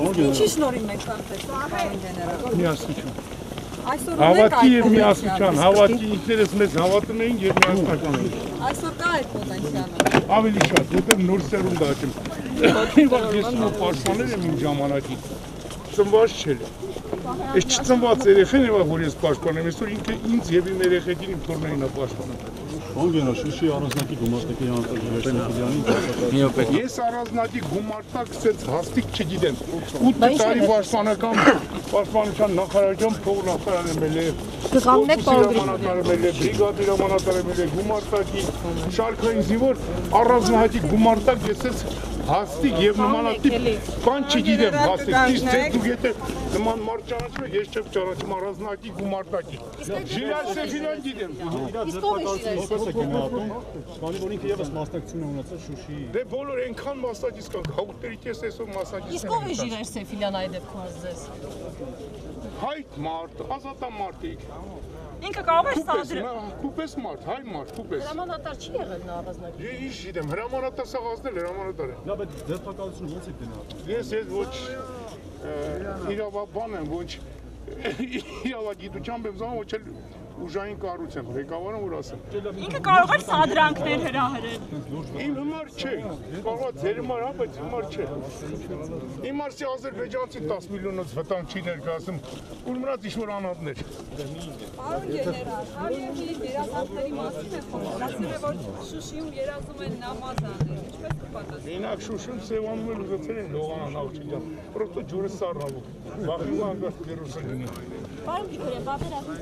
Ինչի շնորհիվ մենք ստեղծեցինք գեներալ։ Միասնություն։ Այսօր Հավատի եւ միասնության, հավատի ինքներս մեզ հավատում էին եւ միասնական էին։ Այսօր կա այդ պոտենցիալը։ Ավելի շատ, որտեղ նոր սերունդ աճում։ Ես նոր պաշտպաներ եմ իմ ժամանակին։ Ծնված չէ։ Այս չծնված երեխեն է, որ ես պաշտպանեմ, այսօր ինքը ինձ եւ իմ երեխեքին իմ թորներին է պաշտպանում։ Ոնգենա շուշի առանձնակի գումարտակի հանձնաժողովի Ես առանձնակի գումարտակ ցած հաստիկ չգիտեմ։ 8 տարի պաշտպանության նախարարության փող նախարարել է։ Գղամնեք պարոն բրիգադիր ամանատարել է գումարտակի շարքային զինվոր առանձնահատիկ գումարտակ ես հաստիկ եւ նմանատիպ բան չգիտեմ հաստիկ դուք եթե նման մարդ ճանաչում եք ես չեմ ճանաչում առանձնահատիկ գումարտակի Ժիրայր Սեֆիրյան գիտեմ Քանի որ ինքը եւս մասնակցություն է ունեցել Շուշիի Դե բոլոր այնքան մասնակից կան հաղորդերից այսօր մասնակից Իսկ ով է Ժիրայր Սեֆիրյան այդ դեպքում ասես Հայտ մարդ ազատամարտիկ Ինքը կարող է սադրել Կուպես մարդ հայ մարդ կուպես Հրամանատար չի եղել նա առանձնակի Ես գիտեմ հրամանատար սաղազնել հրամանատար է Լավ է ձերբակալությունը ո՞նց է գնահատում Ես ոչ իրավաբան եմ, ոչ իրավագիտությամբ եմ զոհ, ոչ էլ ուժային կառույց եմ, ղեկավարը որ ասեմ։ Ինքը կարող է սադրանքներ հրահրել։ Իմ հիմար չէ, կարող է ձեր հիմար, բայց հիմար չէ։ Իմ արսի ազերբայջանցի 10 միլիոնից վտանգ չի ներկայացնում, ուր մնաց ինչ-որ անհատներ։ Պարոն գեներալ, Արիևի երազանքների մասին է խոսքը, ասել է, որ Շուշիում երազում են նամազաներ, ինչպես կպատասխանեն։ Մենակ Շուշիում սևանում էլ ուզեցել են լողանան Աղջիկյան, պրոստո ջուրը սառնալու, վաղիմը անգաստ վիրուսը լինի։ Պարոն Գրիգորյան, պատերազմից